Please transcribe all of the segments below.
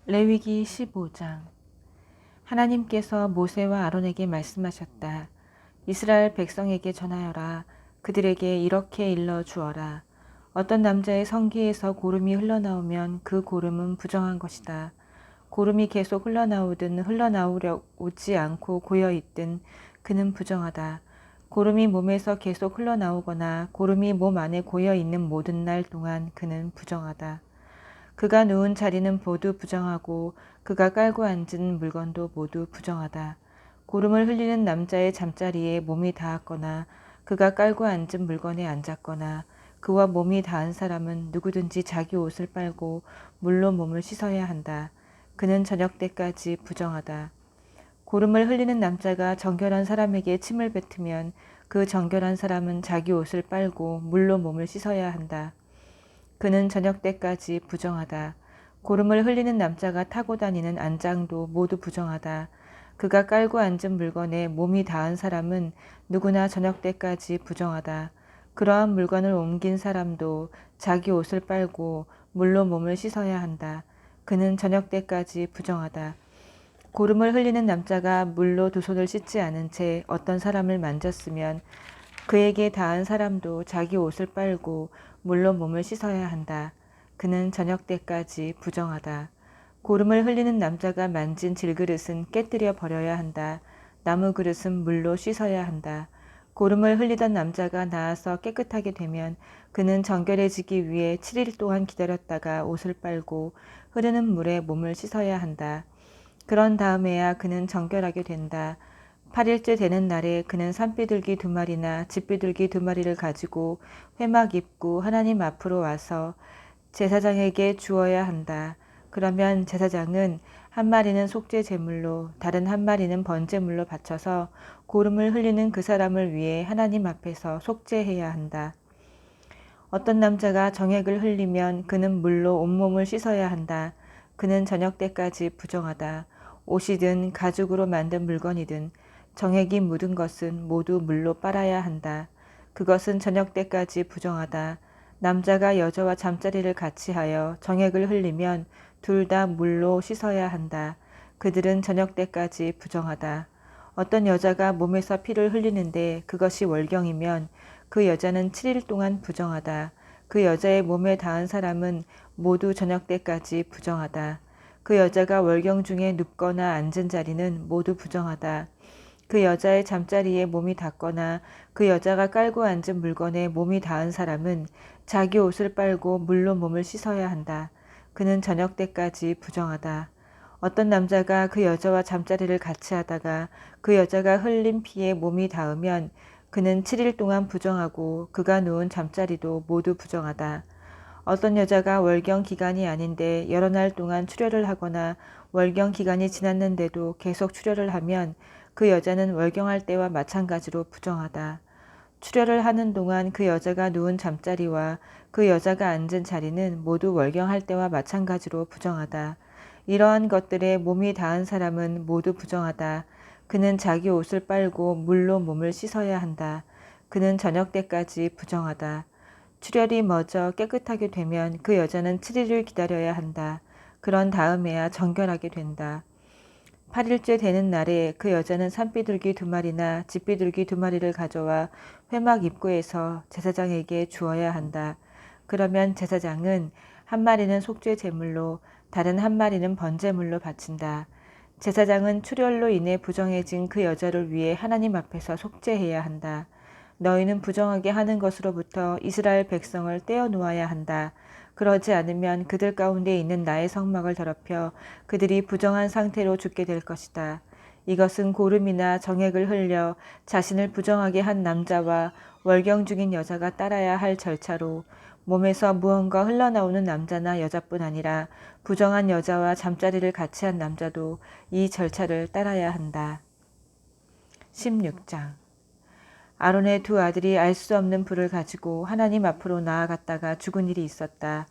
레위기 15장. 하나님께서 모세와 아론에게 말씀하셨다. 이스라엘 백성에게 전하여라. 그들에게 이렇게 일러 주어라. 어떤 남자의 성기에서 고름이 흘러나오면 그 고름은 부정한 것이다. 고름이 계속 흘러나오든 흘러나오려 오지 않고 고여있든 그는 부정하다. 고름이 몸에서 계속 흘러나오거나 고름이 몸 안에 고여있는 모든 날 동안 그는 부정하다. 그가 누운 자리는 모두 부정하고 그가 깔고 앉은 물건도 모두 부정하다. 고름을 흘리는 남자의 잠자리에 몸이 닿았거나 그가 깔고 앉은 물건에 앉았거나 그와 몸이 닿은 사람은 누구든지 자기 옷을 빨고 물로 몸을 씻어야 한다. 그는 저녁 때까지 부정하다. 고름을 흘리는 남자가 정결한 사람에게 침을 뱉으면 그 정결한 사람은 자기 옷을 빨고 물로 몸을 씻어야 한다. 그는 저녁 때까지 부정하다. 고름을 흘리는 남자가 타고 다니는 안장도 모두 부정하다. 그가 깔고 앉은 물건에 몸이 닿은 사람은 누구나 저녁 때까지 부정하다. 그러한 물건을 옮긴 사람도 자기 옷을 빨고 물로 몸을 씻어야 한다. 그는 저녁 때까지 부정하다. 고름을 흘리는 남자가 물로 두 손을 씻지 않은 채 어떤 사람을 만졌으면 그에게 닿은 사람도 자기 옷을 빨고 물로 몸을 씻어야 한다. 그는 저녁 때까지 부정하다. 고름을 흘리는 남자가 만진 질그릇은 깨뜨려 버려야 한다. 나무 그릇은 물로 씻어야 한다. 고름을 흘리던 남자가 나아서 깨끗하게 되면 그는 정결해지기 위해 7일 동안 기다렸다가 옷을 빨고 흐르는 물에 몸을 씻어야 한다. 그런 다음에야 그는 정결하게 된다. 8일째 되는 날에 그는 산비둘기 2마리나 집비둘기 2마리를 가지고 회막 입고 하나님 앞으로 와서 제사장에게 주어야 한다. 그러면 제사장은 한 마리는 속죄 제물로 다른 한 마리는 번제물로 바쳐서 고름을 흘리는 그 사람을 위해 하나님 앞에서 속죄해야 한다. 어떤 남자가 정액을 흘리면 그는 물로 온몸을 씻어야 한다. 그는 저녁 때까지 부정하다. 옷이든 가죽으로 만든 물건이든 정액이 묻은 것은 모두 물로 빨아야 한다. 그것은 저녁 때까지 부정하다. 남자가 여자와 잠자리를 같이 하여 정액을 흘리면 둘 다 물로 씻어야 한다. 그들은 저녁 때까지 부정하다. 어떤 여자가 몸에서 피를 흘리는데 그것이 월경이면 그 여자는 7일 동안 부정하다. 그 여자의 몸에 닿은 사람은 모두 저녁 때까지 부정하다. 그 여자가 월경 중에 눕거나 앉은 자리는 모두 부정하다. 그 여자의 잠자리에 몸이 닿거나 그 여자가 깔고 앉은 물건에 몸이 닿은 사람은 자기 옷을 빨고 물로 몸을 씻어야 한다. 그는 저녁 때까지 부정하다. 어떤 남자가 그 여자와 잠자리를 같이 하다가 그 여자가 흘린 피에 몸이 닿으면 그는 7일 동안 부정하고 그가 누운 잠자리도 모두 부정하다. 어떤 여자가 월경 기간이 아닌데 여러 날 동안 출혈을 하거나 월경 기간이 지났는데도 계속 출혈을 하면 그 여자는 월경할 때와 마찬가지로 부정하다. 출혈을 하는 동안 그 여자가 누운 잠자리와 그 여자가 앉은 자리는 모두 월경할 때와 마찬가지로 부정하다. 이러한 것들에 몸이 닿은 사람은 모두 부정하다. 그는 자기 옷을 빨고 물로 몸을 씻어야 한다. 그는 저녁 때까지 부정하다. 출혈이 멎어 깨끗하게 되면 그 여자는 7일을 기다려야 한다. 그런 다음에야 정결하게 된다. 8일째 되는 날에 그 여자는 산비둘기 2마리나 집비둘기 2마리를 가져와 회막 입구에서 제사장에게 주어야 한다. 그러면 제사장은 한 마리는 속죄 제물로 다른 한 마리는 번제물로 바친다. 제사장은 출혈로 인해 부정해진 그 여자를 위해 하나님 앞에서 속죄해야 한다. 너희는 부정하게 하는 것으로부터 이스라엘 백성을 떼어 놓아야 한다. 그러지 않으면 그들 가운데 있는 나의 성막을 더럽혀 그들이 부정한 상태로 죽게 될 것이다. 이것은 고름이나 정액을 흘려 자신을 부정하게 한 남자와 월경 중인 여자가 따라야 할 절차로 몸에서 무언가 흘러나오는 남자나 여자뿐 아니라 부정한 여자와 잠자리를 같이 한 남자도 이 절차를 따라야 한다. 16장. 아론의 2 아들이 알 수 없는 불을 가지고 하나님 앞으로 나아갔다가 죽은 일이 있었다.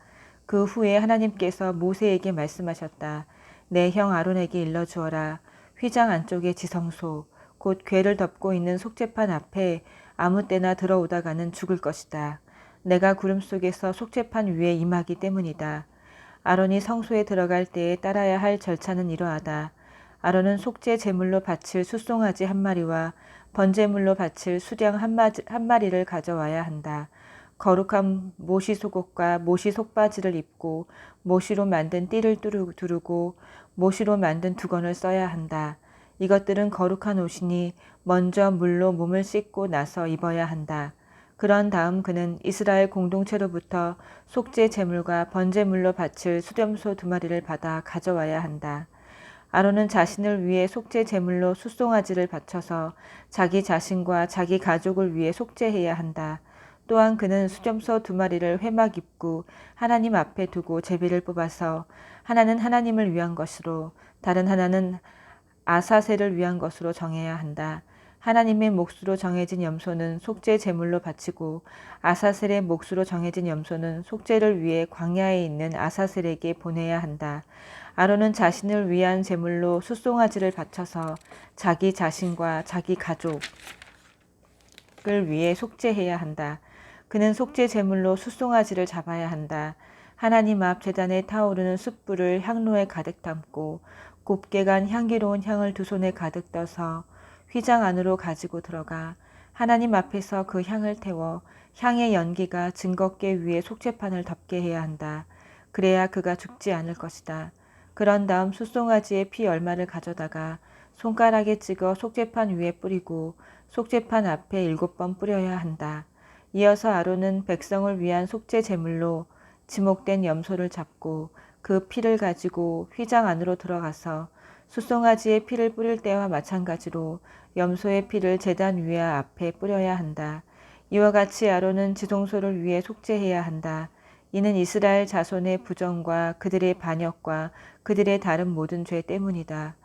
그 후에 하나님께서 모세에게 말씀하셨다. 내 형 아론에게 일러주어라. 휘장 안쪽의 지성소, 곧 궤를 덮고 있는 속죄판 앞에 아무 때나 들어오다가는 죽을 것이다. 내가 구름 속에서 속죄판 위에 임하기 때문이다. 아론이 성소에 들어갈 때에 따라야 할 절차는 이러하다. 아론은 속죄 제물로 바칠 숫송아지 한 마리와 번제물로 바칠 수령 한 마리를 가져와야 한다. 거룩한 모시 속옷과 모시 속바지를 입고 모시로 만든 띠를 두르고 모시로 만든 두건을 써야 한다. 이것들은 거룩한 옷이니 먼저 물로 몸을 씻고 나서 입어야 한다. 그런 다음 그는 이스라엘 공동체로부터 속죄 제물과 번제물로 바칠 수렴소 2마리를 받아 가져와야 한다. 아론은 자신을 위해 속죄 제물로 숫송아지를 바쳐서 자기 자신과 자기 가족을 위해 속죄해야 한다. 또한 그는 수렴소 2마리를 회막 입구 하나님 앞에 두고 제비를 뽑아서 하나는 하나님을 위한 것으로 다른 하나는 아사셀을 위한 것으로 정해야 한다. 하나님의 몫으로 정해진 염소는 속죄 제물로 바치고 아사셀의 몫으로 정해진 염소는 속죄를 위해 광야에 있는 아사셀에게 보내야 한다. 아론은 자신을 위한 제물로 숫송아지를 바쳐서 자기 자신과 자기 가족을 위해 속죄해야 한다. 그는 속죄 제물로 숫송아지를 잡아야 한다. 하나님 앞 제단에 타오르는 숯불을 향로에 가득 담고 곱게 간 향기로운 향을 2손에 가득 떠서 휘장 안으로 가지고 들어가 하나님 앞에서 그 향을 태워 향의 연기가 증거궤 위에 속죄판을 덮게 해야 한다. 그래야 그가 죽지 않을 것이다. 그런 다음 숫송아지의 피 얼마를 가져다가 손가락에 찍어 속죄판 위에 뿌리고 속죄판 앞에 7번 뿌려야 한다. 이어서 아론은 백성을 위한 속죄 제물로 지목된 염소를 잡고 그 피를 가지고 휘장 안으로 들어가서 숫송아지의 피를 뿌릴 때와 마찬가지로 염소의 피를 제단 위에 앞에 뿌려야 한다. 이와 같이 아론은 지성소를 위해 속죄해야 한다. 이는 이스라엘 자손의 부정과 그들의 반역과 그들의 다른 모든 죄 때문이다.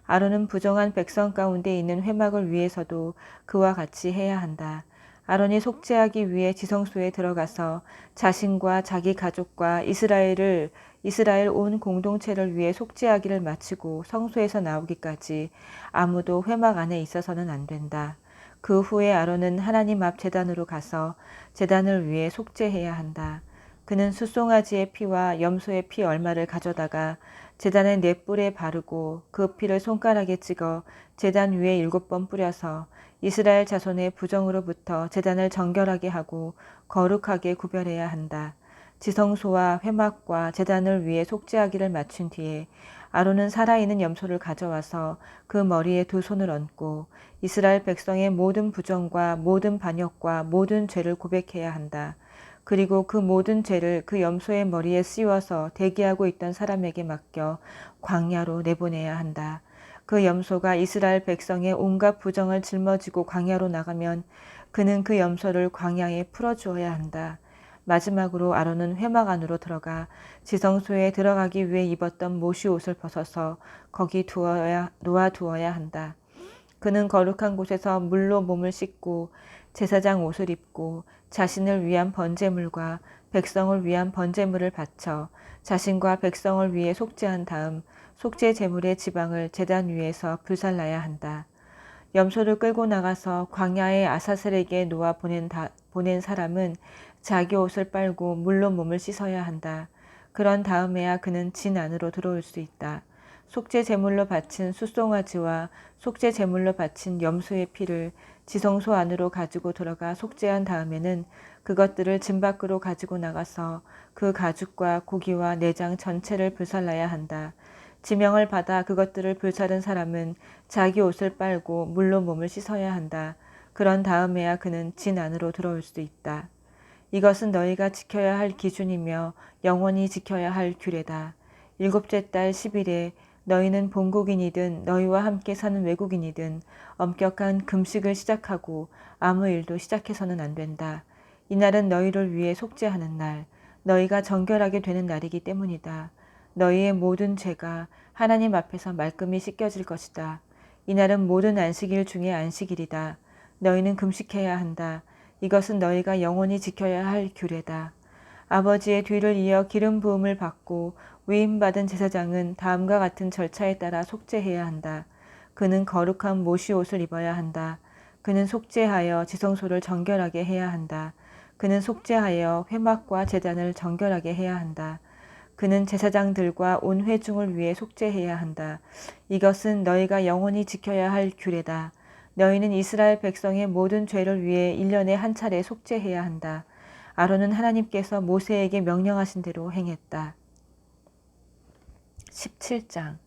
아론은 부정한 백성 가운데 있는 회막을 위해서도 그와 같이 해야 한다. 아론이 속죄하기 위해 지성소에 들어가서 자신과 자기 가족과 이스라엘 온 공동체를 위해 속죄하기를 마치고 성소에서 나오기까지 아무도 회막 안에 있어서는 안 된다. 그 후에 아론은 하나님 앞 제단으로 가서 제단을 위해 속죄해야 한다. 그는 숫송아지의 피와 염소의 피 얼마를 가져다가 제단의 넷불에 바르고 그 피를 손가락에 찍어 제단 위에 7번 뿌려서 이스라엘 자손의 부정으로부터 제단을 정결하게 하고 거룩하게 구별해야 한다. 지성소와 회막과 제단을 위해 속죄하기를 마친 뒤에 아론은 살아있는 염소를 가져와서 그 머리에 2손을 얹고 이스라엘 백성의 모든 부정과 모든 반역과 모든 죄를 고백해야 한다. 그리고 그 모든 죄를 그 염소의 머리에 씌워서 대기하고 있던 사람에게 맡겨 광야로 내보내야 한다. 그 염소가 이스라엘 백성의 온갖 부정을 짊어지고 광야로 나가면 그는 그 염소를 광야에 풀어주어야 한다. 마지막으로 아론은 회막 안으로 들어가 지성소에 들어가기 위해 입었던 모시 옷을 벗어서 거기 놓아두어야 한다. 그는 거룩한 곳에서 물로 몸을 씻고 제사장 옷을 입고 자신을 위한 번제물과 백성을 위한 번제물을 바쳐 자신과 백성을 위해 속죄한 다음 속죄 제물의 지방을 제단 위에서 불살라야 한다. 염소를 끌고 나가서 광야의 아사셀에게 놓아 보낸 사람은 자기 옷을 빨고 물로 몸을 씻어야 한다. 그런 다음에야 그는 진 안으로 들어올 수 있다. 속죄 제물로 바친 숫송아지와 속죄 제물로 바친 염소의 피를 지성소 안으로 가지고 들어가 속죄한 다음에는 그것들을 진 밖으로 가지고 나가서 그 가죽과 고기와 내장 전체를 불살라야 한다. 지명을 받아 그것들을 불사른 사람은 자기 옷을 빨고 물로 몸을 씻어야 한다. 그런 다음에야 그는 진 안으로 들어올 수 있다. 이것은 너희가 지켜야 할 기준이며 영원히 지켜야 할 규례다. 7째 달 10일에 너희는 본국인이든 너희와 함께 사는 외국인이든 엄격한 금식을 시작하고 아무 일도 시작해서는 안 된다. 이날은 너희를 위해 속죄하는 날, 너희가 정결하게 되는 날이기 때문이다. 너희의 모든 죄가 하나님 앞에서 말끔히 씻겨질 것이다. 이날은 모든 안식일 중에 안식일이다. 너희는 금식해야 한다. 이것은 너희가 영원히 지켜야 할 규례다. 아버지의 뒤를 이어 기름 부음을 받고 위임받은 제사장은 다음과 같은 절차에 따라 속죄해야 한다. 그는 거룩한 모시 옷을 입어야 한다. 그는 속죄하여 지성소를 정결하게 해야 한다. 그는 속죄하여 회막과 제단을 정결하게 해야 한다. 그는 제사장들과 온 회중을 위해 속죄해야 한다. 이것은 너희가 영원히 지켜야 할 규례다. 너희는 이스라엘 백성의 모든 죄를 위해 1년에 한 차례 속죄해야 한다. 아론은 하나님께서 모세에게 명령하신 대로 행했다. 17장.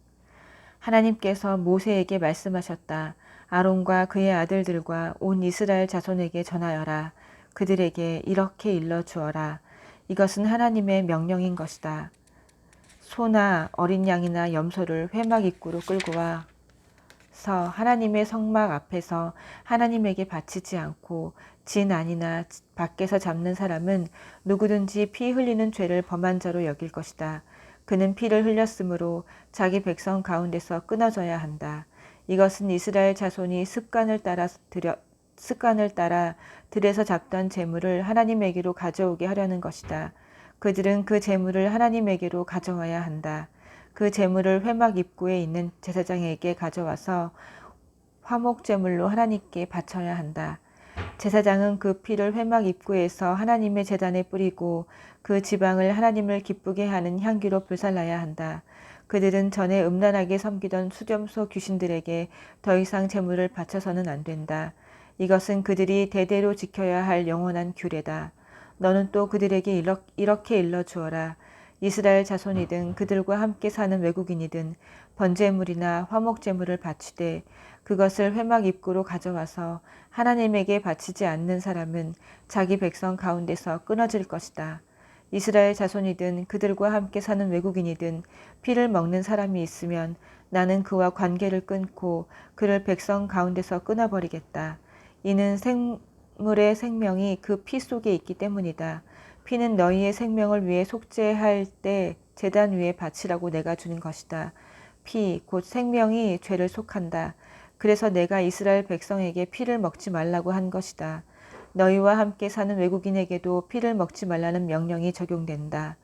하나님께서 모세에게 말씀하셨다. 아론과 그의 아들들과 온 이스라엘 자손에게 전하여라. 그들에게 이렇게 일러 주어라. 이것은 하나님의 명령인 것이다. 소나 어린 양이나 염소를 회막 입구로 끌고 와서 하나님의 성막 앞에서 하나님에게 바치지 않고 진 안이나 밖에서 잡는 사람은 누구든지 피 흘리는 죄를 범한 자로 여길 것이다. 그는 피를 흘렸으므로 자기 백성 가운데서 끊어져야 한다. 이것은 이스라엘 자손이 습관을 따라 들에서 잡던 재물을 하나님에게로 가져오게 하려는 것이다. 그들은 그 재물을 하나님에게로 가져와야 한다. 그 재물을 회막 입구에 있는 제사장에게 가져와서 화목 제물로 하나님께 바쳐야 한다. 제사장은 그 피를 회막 입구에서 하나님의 제단에 뿌리고 그 지방을 하나님을 기쁘게 하는 향기로 불살라야 한다. 그들은 전에 음란하게 섬기던 수렴소 귀신들에게 더 이상 제물을 바쳐서는 안 된다. 이것은 그들이 대대로 지켜야 할 영원한 규례다. 너는 또 그들에게 이렇게 일러 주어라. 이스라엘 자손이든 그들과 함께 사는 외국인이든 번제물이나 화목제물을 바치되 그것을 회막 입구로 가져와서 하나님에게 바치지 않는 사람은 자기 백성 가운데서 끊어질 것이다. 이스라엘 자손이든 그들과 함께 사는 외국인이든 피를 먹는 사람이 있으면 나는 그와 관계를 끊고 그를 백성 가운데서 끊어버리겠다. 이는 생물의 생명이 그 피 속에 있기 때문이다. 피는 너희의 생명을 위해 속죄할 때 제단 위에 바치라고 내가 주는 것이다. 피, 곧 생명이 죄를 속한다. 그래서 내가 이스라엘 백성에게 피를 먹지 말라고 한 것이다. 너희와 함께 사는 외국인에게도 피를 먹지 말라는 명령이 적용된다.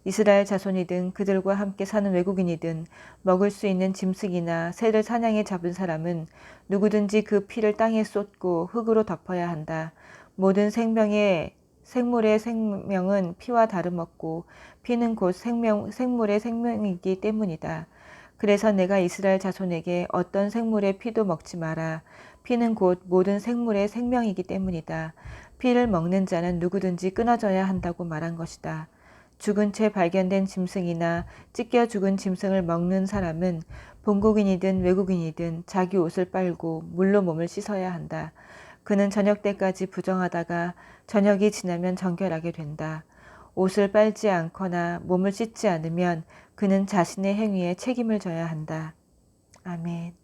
이스라엘 자손이든 그들과 함께 사는 외국인이든 먹을 수 있는 짐승이나 새를 사냥해 잡은 사람은 누구든지 그 피를 땅에 쏟고 흙으로 덮어야 한다. 모든 생물의 생명은 피와 다름없고 피는 곧 생물의 생명이기 때문이다. 그래서 내가 이스라엘 자손에게 어떤 생물의 피도 먹지 마라. 피는 곧 모든 생물의 생명이기 때문이다. 피를 먹는 자는 누구든지 끊어져야 한다고 말한 것이다. 죽은 채 발견된 짐승이나 찢겨 죽은 짐승을 먹는 사람은 본국인이든 외국인이든 자기 옷을 빨고 물로 몸을 씻어야 한다. 그는 저녁 때까지 부정하다가 저녁이 지나면 정결하게 된다. 옷을 빨지 않거나 몸을 씻지 않으면 그는 자신의 행위에 책임을 져야 한다. 아멘.